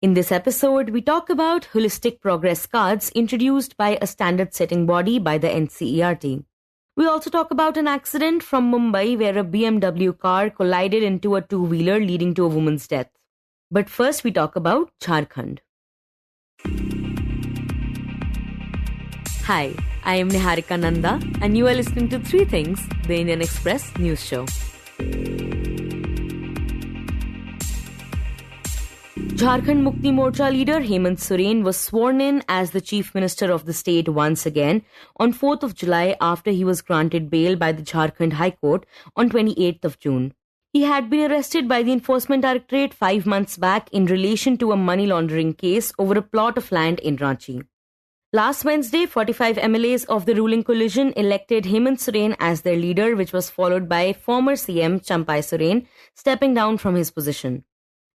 In this episode, we talk about holistic progress cards introduced by a standard-setting body by the NCERT. We also talk about an accident from Mumbai where a BMW car collided into a two-wheeler leading to a woman's death. But first, we talk about Jharkhand. Hi, I am Niharika Nanda, and you are listening to Three Things, the Indian Express news show. Jharkhand Mukti Morcha leader Hemant Soren was sworn in as the Chief Minister of the state once again on 4th of July after he was granted bail by the Jharkhand High Court on 28th of June. He had been arrested by the Enforcement Directorate 5 months back in relation to a money laundering case over a plot of land in Ranchi. Last Wednesday, 45 MLAs of the ruling coalition elected Hemant Soren as their leader, which was followed by former CM Champai Soren stepping down from his position.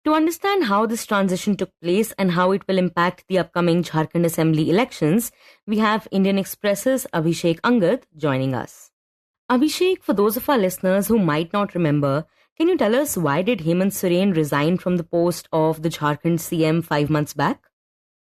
To understand how this transition took place and how it will impact the upcoming Jharkhand Assembly elections, we have Indian Express's Abhishek Angad joining us. Abhishek, for those of our listeners who might not remember, can you tell us why did Hemant Soren resign from the post of the Jharkhand CM 5 months back?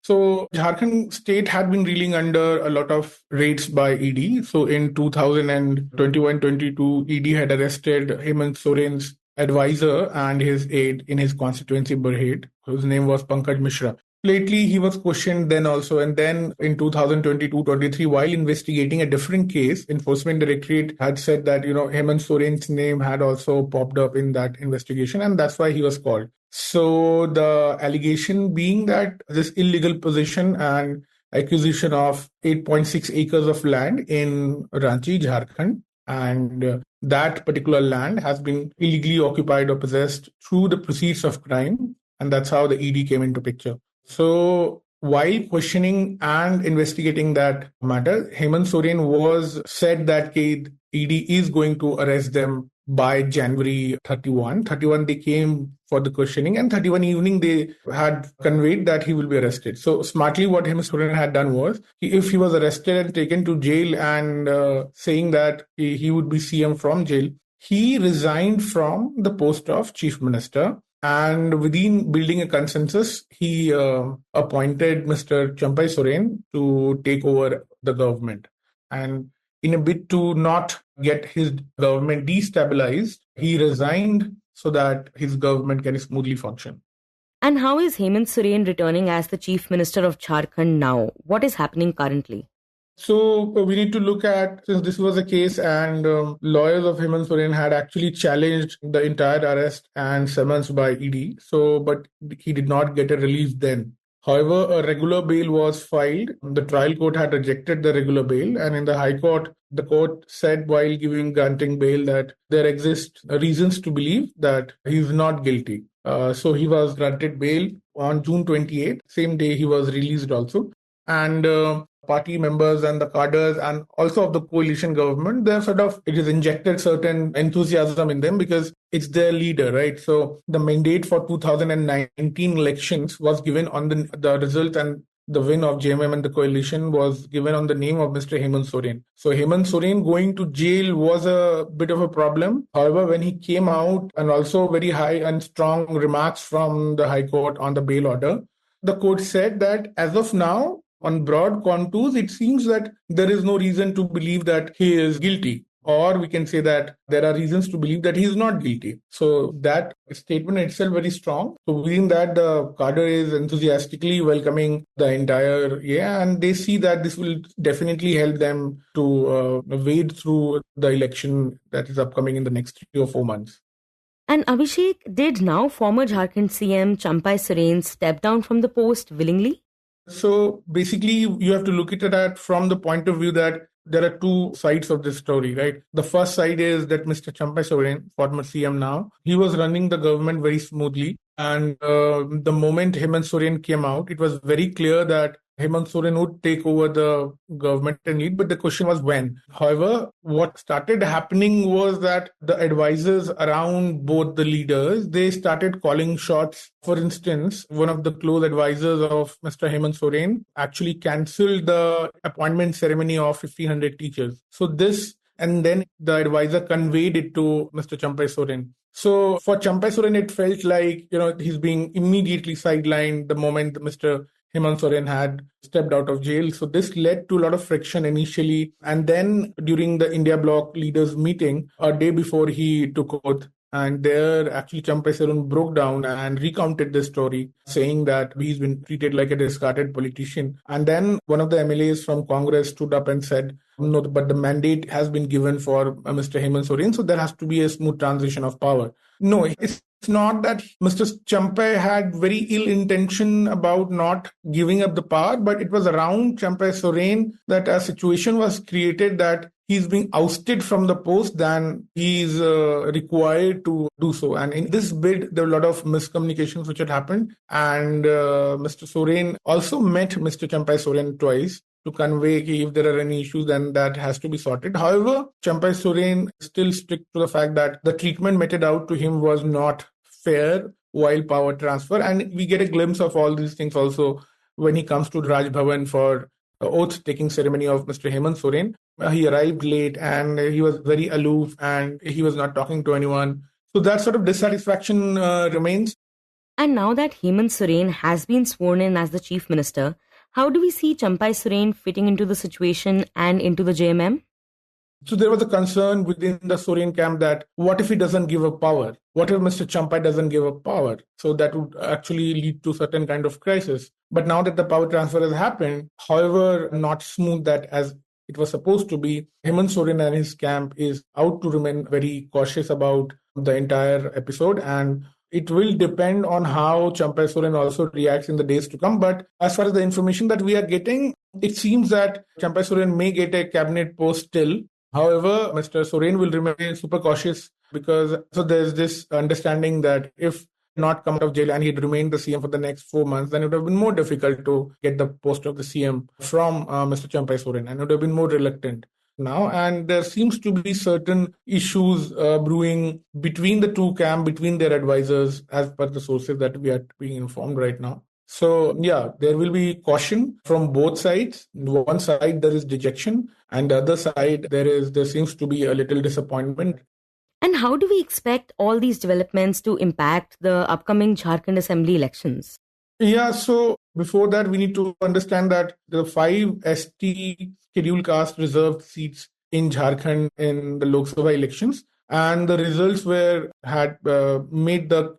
So Jharkhand state had been reeling under a lot of raids by ED. So in 2021-22, ED had arrested Hemant Soren's advisor and his aide in his constituency Burhed, whose name was Pankaj Mishra. Lately, he was questioned then also, and then in 2022-23, while investigating a different case, Enforcement Directorate had said that, Hemant Soren's name had also popped up in that investigation, and that's why he was called. So the allegation being that this illegal possession and acquisition of 8.6 acres of land in Ranchi, Jharkhand, and that particular land has been illegally occupied or possessed through the proceeds of crime, and that's how the ED came into picture. So while questioning and investigating that matter, Hemant Soren was said that ED is going to arrest them by January 31. 31 they came for the questioning, and 31 evening they had conveyed that he will be arrested. So smartly what Hemant Soren had done was, if he was arrested and taken to jail and saying that he would be CM from jail, he resigned from the post of Chief Minister. And within building a consensus, he appointed Mr. Champai Soren to take over the government. And in a bid to not get his government destabilized, he resigned so that his government can smoothly function. And how is Hemant Soren returning as the Chief Minister of Jharkhand now? What is happening currently? So we need to look at, since this was a case and lawyers of Hemant Soren had actually challenged the entire arrest and summons by ED. But he did not get a release then. However, a regular bail was filed. The trial court had rejected the regular bail, and in the High Court, the court said while granting bail that there exist reasons to believe that he is not guilty. So he was granted bail on June 28th. Same day he was released also. And party members and the cadres and also of the coalition government, it is injected certain enthusiasm in them because it's their leader, right? So the mandate for 2019 elections was given on the result, and the win of JMM and the coalition was given on the name of Mr. Hemant Soren. So Hemant Soren going to jail was a bit of a problem. However, when he came out, and also very high and strong remarks from the High Court on the bail order, the court said that as of now, on broad contours, it seems that there is no reason to believe that he is guilty. Or we can say that there are reasons to believe that he is not guilty. So that statement itself very strong. So within that, the cadre is enthusiastically welcoming the entire and they see that this will definitely help them to wade through the election that is upcoming in the next 3 or 4 months. And Abhishek, did now former Jharkhand CM Champai Soren step down from the post willingly? So basically, you have to look at that from the point of view that there are two sides of this story, right? The first side is that Mr. Champai Soren, former CM now, he was running the government very smoothly. And the moment Hemant Soren came out, it was very clear that Hemant Soren would take over the government and lead, but the question was when. However, what started happening was that the advisors around both the leaders, they started calling shots. For instance, one of the close advisors of Mr. Hemant Soren actually cancelled the appointment ceremony of 1,500 teachers. So this, and then the advisor conveyed it to Mr. Champai Soren. So for Champai Soren, it felt like, he's being immediately sidelined the moment Mr. Hemant Soren had stepped out of jail. So this led to a lot of friction initially. And then during the India Bloc leaders meeting, a day before he took oath, and there actually Champai Soren broke down and recounted this story, saying that he's been treated like a discarded politician. And then one of the MLAs from Congress stood up and said, no, but the mandate has been given for Mr. Hemant Soren, so there has to be a smooth transition of power. No, it's not that Mr. Champai had very ill intention about not giving up the power, but it was around Champai Soren that a situation was created that he's being ousted from the post than he's required to do so. And in this bid, there were a lot of miscommunications which had happened. And Mr. Soren also met Mr. Champai Soren twice to convey if there are any issues, then that has to be sorted. However, Champai Soren still stick to the fact that the treatment meted out to him was not fair while power transfer. And we get a glimpse of all these things also when he comes to Raj Bhavan for oath-taking ceremony of Mr. Hemant Soren. He arrived late and he was very aloof and he was not talking to anyone. So that sort of dissatisfaction remains. And now that Hemant Soren has been sworn in as the Chief Minister, how do we see Champai Soren fitting into the situation and into the JMM? So there was a concern within the Soren camp that what if he doesn't give up power? What if Mr. Champai doesn't give up power? So that would actually lead to certain kind of crisis. But now that the power transfer has happened, however not smooth that as it was supposed to be, Hemant Soren and his camp is out to remain very cautious about the entire episode, and it will depend on how Champai Soren also reacts in the days to come. But as far as the information that we are getting, it seems that Champai Soren may get a cabinet post still. However, Mr. Soren will remain super cautious because there's this understanding that if not come out of jail and he'd remained the CM for the next 4 months, then it would have been more difficult to get the post of the CM from Mr. Champai Soren, and it would have been more reluctant now. And there seems to be certain issues brewing between the two camps, between their advisors, as per the sources that we are being informed right now. So yeah, there will be caution from both sides. One side there is dejection, and the other side there seems to be a little disappointment. And how do we expect all these developments to impact the upcoming Jharkhand Assembly elections? Yeah, so before that, we need to understand that the 5 ST scheduled caste reserved seats in Jharkhand in the Lok Sabha elections, and the results had made the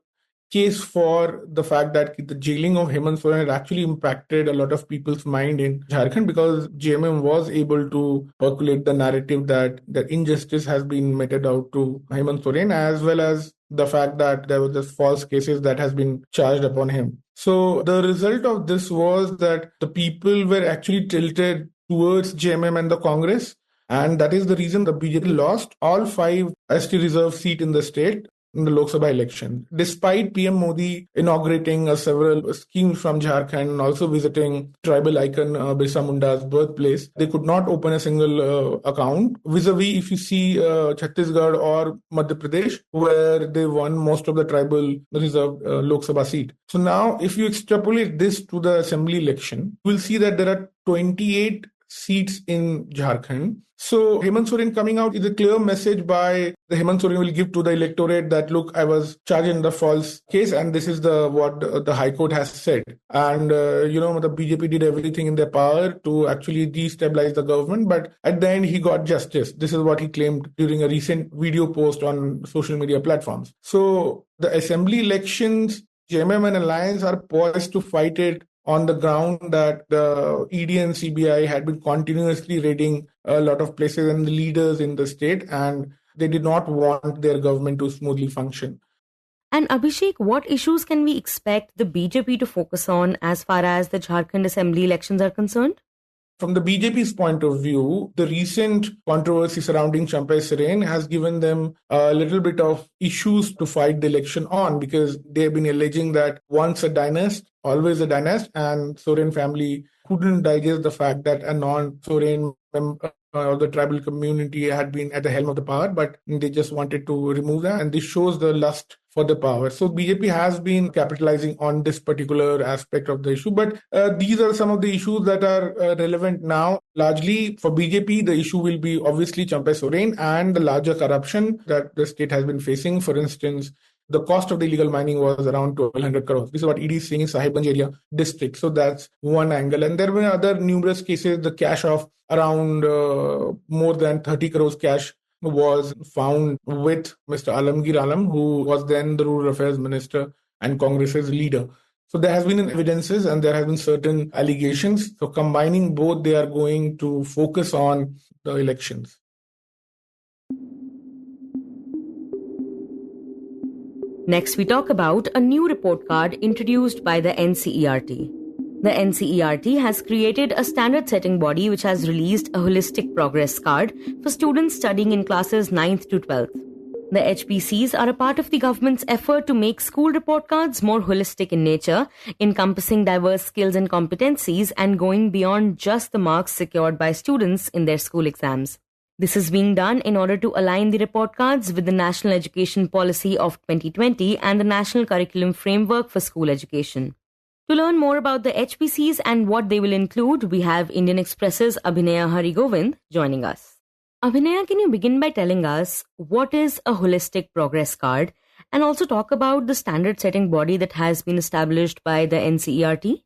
case for the fact that the jailing of Hemant Soren had actually impacted a lot of people's mind in Jharkhand, because JMM was able to percolate the narrative that the injustice has been meted out to Hemant Soren, as well as the fact that there were just false cases that has been charged upon him. So the result of this was that the people were actually tilted towards JMM and the Congress, and that is the reason the BJP lost all 5 ST reserve seats in the state in the Lok Sabha election, despite PM Modi inaugurating several schemes from Jharkhand and also visiting tribal icon Birsa Munda's birthplace. They could not open a single account. Vis-a-vis, if you see Chhattisgarh or Madhya Pradesh, where they won most of the tribal reserved Lok Sabha seat. So now, if you extrapolate this to the assembly election, you will see that there are 28 seats in Jharkhand. So Hemant Soren coming out is a clear message by the Hemant Soren will give to the electorate that, look, I was charged in the false case, and this is what the High Court has said. And, the BJP did everything in their power to actually destabilize the government, but at the end, he got justice. This is what he claimed during a recent video post on social media platforms. So the assembly elections, JMM and Alliance are poised to fight it on the ground that the ED and CBI had been continuously raiding a lot of places and the leaders in the state, and they did not want their government to smoothly function. And Abhishek, what issues can we expect the BJP to focus on as far as the Jharkhand Assembly elections are concerned? From the BJP's point of view, the recent controversy surrounding Champai Soren has given them a little bit of issues to fight the election on, because they have been alleging that once a dynast, always a dynast, and Soren family couldn't digest the fact that a non-Soren member of the tribal community had been at the helm of the power, but they just wanted to remove that. And this shows the lust for the power. So BJP has been capitalizing on this particular aspect of the issue. But these are some of the issues that are relevant now. Largely for BJP, the issue will be obviously Champai Soren and the larger corruption that the state has been facing. For instance, the cost of the illegal mining was around 1,200 crores. This is what ED is saying in Sahibganj area district. So that's one angle. And there were other numerous cases. The cash of around more than 30 crores cash was found with Mr. Alamgir Alam, who was then the Rural Affairs Minister and Congress's leader. So there has been evidences and there have been certain allegations. So combining both, they are going to focus on the elections. Next, we talk about a new report card introduced by the NCERT. The NCERT has created a standard-setting body which has released a holistic progress card for students studying in classes 9th to 12th. The HPCs are a part of the government's effort to make school report cards more holistic in nature, encompassing diverse skills and competencies and going beyond just the marks secured by students in their school exams. This is being done in order to align the report cards with the National Education Policy of 2020 and the National Curriculum Framework for School Education. To learn more about the HPCs and what they will include, we have Indian Express's Abhinaya Harigovind joining us. Abhinaya, can you begin by telling us what is a holistic progress card and also talk about the standard setting body that has been established by the NCERT?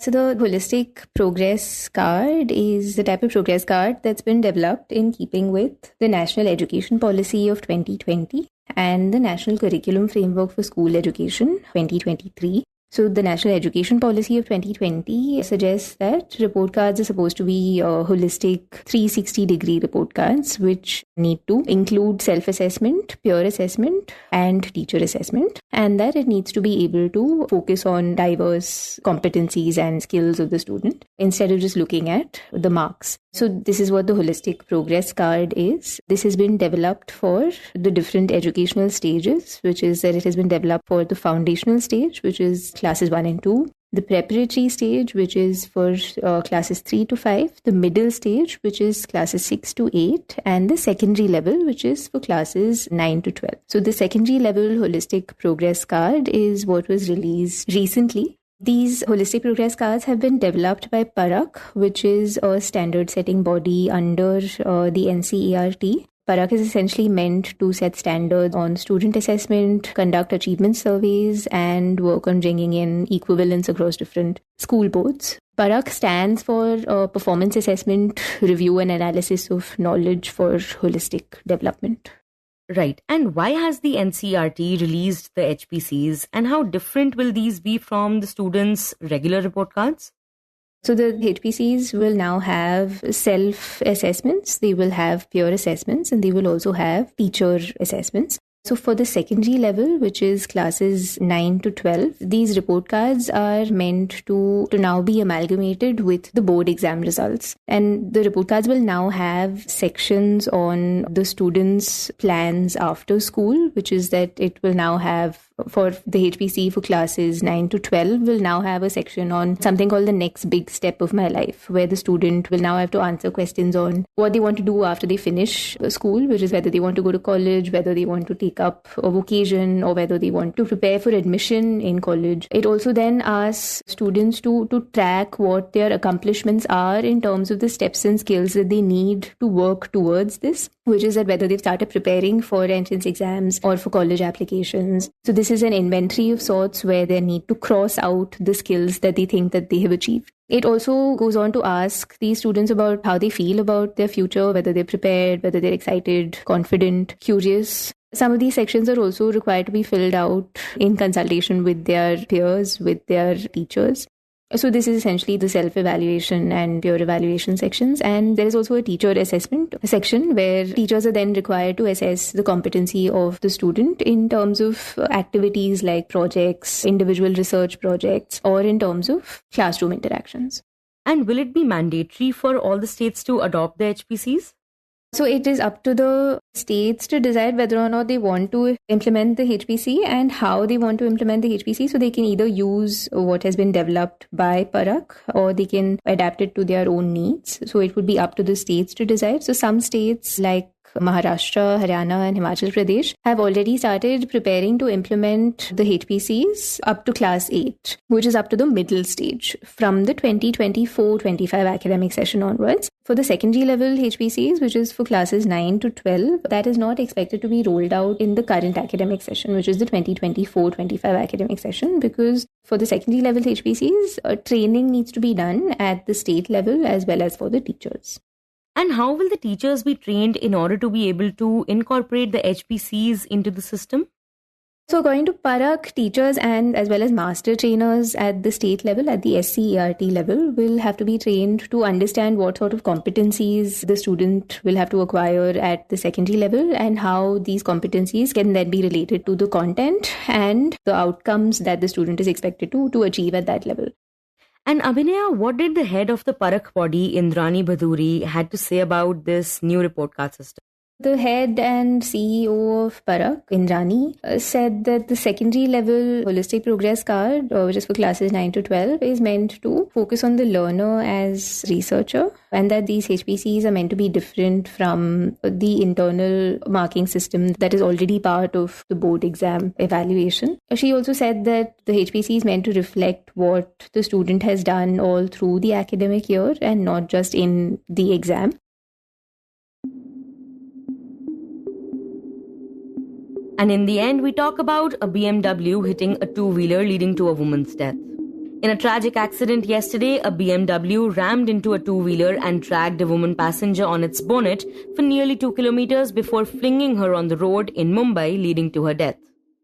So the holistic progress card is the type of progress card that's been developed in keeping with the National Education Policy of 2020 and the National Curriculum Framework for School Education 2023. So the National Education Policy of 2020 suggests that report cards are supposed to be holistic 360-degree report cards, which need to include self-assessment, peer assessment, and teacher assessment, and that it needs to be able to focus on diverse competencies and skills of the student instead of just looking at the marks. So this is what the holistic progress card is. This has been developed for the different educational stages, which is that it has been developed for the foundational stage, which is classes 1 and 2, the preparatory stage, which is for classes 3 to 5, the middle stage, which is classes 6 to 8, and the secondary level, which is for classes 9 to 12. So the secondary level holistic progress card is what was released recently. These holistic progress cards have been developed by PARAKH, which is a standard-setting body under the NCERT. PARAKH is essentially meant to set standards on student assessment, conduct achievement surveys, and work on bringing in equivalence across different school boards. PARAKH stands for Performance Assessment, Review and Analysis of Knowledge for Holistic Development. Right. And why has the NCERT released the HPCs and how different will these be from the students' regular report cards? So the HPCs will now have self-assessments, they will have peer assessments, and they will also have teacher assessments. So for the secondary level, which is classes 9 to 12, these report cards are meant to now be amalgamated with the board exam results. And the report cards will now have sections on the students' plans after school, which is that it will now have, for the HPC for classes 9 to 12, will now have a section on something called the next big step of my life, where the student will now have to answer questions on what they want to do after they finish school, which is whether they want to go to college, whether they want to take up a vocation, or whether they want to prepare for admission in college. It also then asks students to track what their accomplishments are in terms of the steps and skills that they need to work towards this, which is that whether they've started preparing for entrance exams or for college applications. So this is an inventory of sorts where they need to cross out the skills that they think that they have achieved. It also goes on to ask these students about how they feel about their future, whether they're prepared, whether they're excited, confident, curious. Some of these sections are also required to be filled out in consultation with their peers, with their teachers. So this is essentially the self-evaluation and peer evaluation sections. And there is also a teacher assessment section where teachers are then required to assess the competency of the student in terms of activities like projects, individual research projects, or in terms of classroom interactions. And will it be mandatory for all the states to adopt the HPCs? So it is up to the states to decide whether or not they want to implement the HPC and how they want to implement the HPC. So they can either use what has been developed by PARAKH or they can adapt it to their own needs. So it would be up to the states to decide. So some states like Maharashtra, Haryana and Himachal Pradesh have already started preparing to implement the HPCs up to class 8, which is up to the middle stage from the 2024-25 academic session onwards. For the secondary level HPCs, which is for classes 9 to 12, that is not expected to be rolled out in the current academic session, which is the 2024-25 academic session, because for the secondary level HPCs, training needs to be done at the state level as well as for the teachers. And how will the teachers be trained in order to be able to incorporate the HPCs into the system? So according to PARAKH, teachers and as well as master trainers at the state level, at the NCERT level, will have to be trained to understand what sort of competencies the student will have to acquire at the secondary level and how these competencies can then be related to the content and the outcomes that the student is expected to achieve at that level. And Abhinaya, what did the head of the PARAKH body, Indrani Bhaduri, had to say about this new report card system? The head and CEO of PARAKH, Indrani, said that the secondary level holistic progress card, which is for classes 9 to 12, is meant to focus on the learner as researcher, and that these HPCs are meant to be different from the internal marking system that is already part of the board exam evaluation. She also said that the HPC is meant to reflect what the student has done all through the academic year and not just in the exam. And in the end, we talk about a BMW hitting a two-wheeler leading to a woman's death. In a tragic accident yesterday, a BMW rammed into a two-wheeler and dragged a woman passenger on its bonnet for nearly 2 kilometers before flinging her on the road in Mumbai, leading to her death.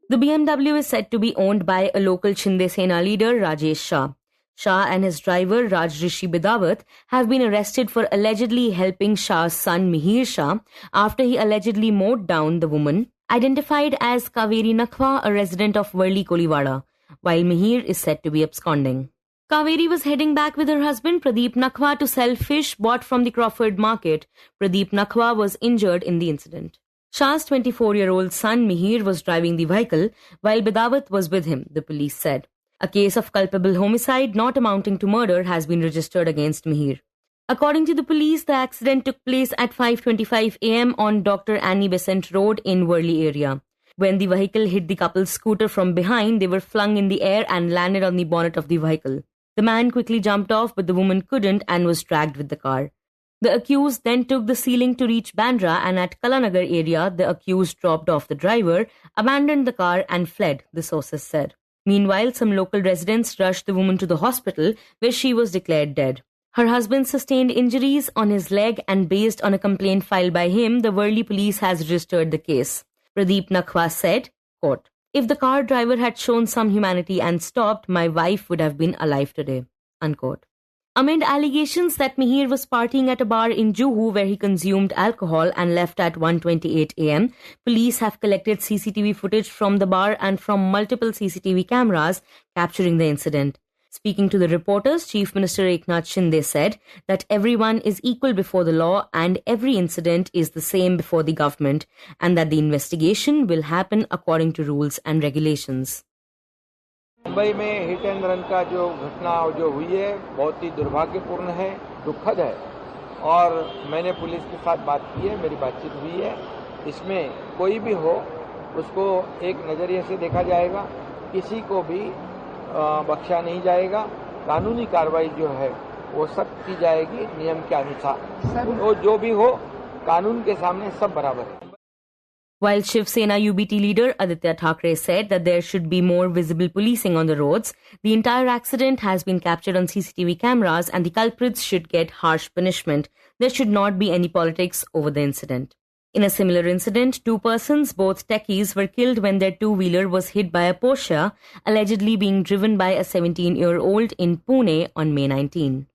The BMW is said to be owned by a local Shinde Sena leader, Rajesh Shah. Shah and his driver, Rajrishi Bidawat, have been arrested for allegedly helping Shah's son Mihir Shah after he allegedly mowed down the woman, identified as Kaveri Nakhwa, a resident of Varli Kolivada, while Mihir is said to be absconding. Kaveri was heading back with her husband Pradeep Nakhwa to sell fish bought from the Crawford market. Pradeep Nakhwa was injured in the incident. Shah's 24-year-old son Mihir was driving the vehicle while Bidawat was with him, the police said. A case of culpable homicide not amounting to murder has been registered against Mihir. According to the police, the accident took place at 5:25 a.m. on Dr. Annie Besant Road in Worli area. When the vehicle hit the couple's scooter from behind, they were flung in the air and landed on the bonnet of the vehicle. The man quickly jumped off, but the woman couldn't and was dragged with the car. The accused then took the ceiling to reach Bandra, and at Kalanagar area, the accused dropped off the driver, abandoned the car and fled, the sources said. Meanwhile, some local residents rushed the woman to the hospital, where she was declared dead. Her husband sustained injuries on his leg, and based on a complaint filed by him, the Worli police has registered the case. Pradeep Nakhwa said, quote, "If the car driver had shown some humanity and stopped, my wife would have been alive today." Unquote. Amid allegations that Mihir was partying at a bar in Juhu where he consumed alcohol and left at 1:28 a.m., police have collected CCTV footage from the bar and from multiple CCTV cameras capturing the incident. Speaking to the reporters, Chief Minister Eknath Shinde said that everyone is equal before the law and every incident is the same before the government, and that the investigation will happen according to rules and regulations. Mumbai में hit and run का जो घटना जो हुई है बहुत ही दुर्भाग्यपूर्ण है, दुखद है और मैंने पुलिस के साथ बात की है, मेरी बातचीत हुई है। इसमें कोई भी हो उसको एक नज़रिए से देखा जाएगा, किसी को भी बख्शा नहीं जाएगा। कानूनी कार्रवाई जो है वो सख्त की जाएगी नियम के अनुसार। वो जो भी हो कानून के सामने सब बराबर है। While Shiv Sena UBT leader Aditya Thackeray said that there should be more visible policing on the roads, the entire accident has been captured on CCTV cameras and the culprits should get harsh punishment. There should not be any politics over the incident. In a similar incident, 2 persons, both techies, were killed when their two-wheeler was hit by a Porsche, allegedly being driven by a 17-year-old in Pune on May 19.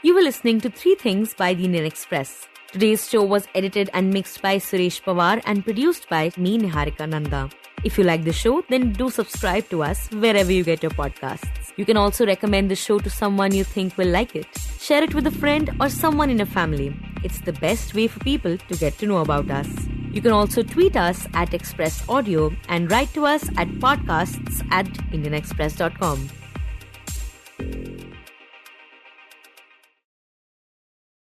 You were listening to 3 Things by the Indian Express. Today's show was edited and mixed by Suresh Pawar and produced by me, Niharika Nanda. If you like the show, then do subscribe to us wherever you get your podcasts. You can also recommend the show to someone you think will like it. Share it with a friend or someone in your family. It's the best way for people to get to know about us. You can also tweet us at Express Audio and write to us at podcasts@indianexpress.com.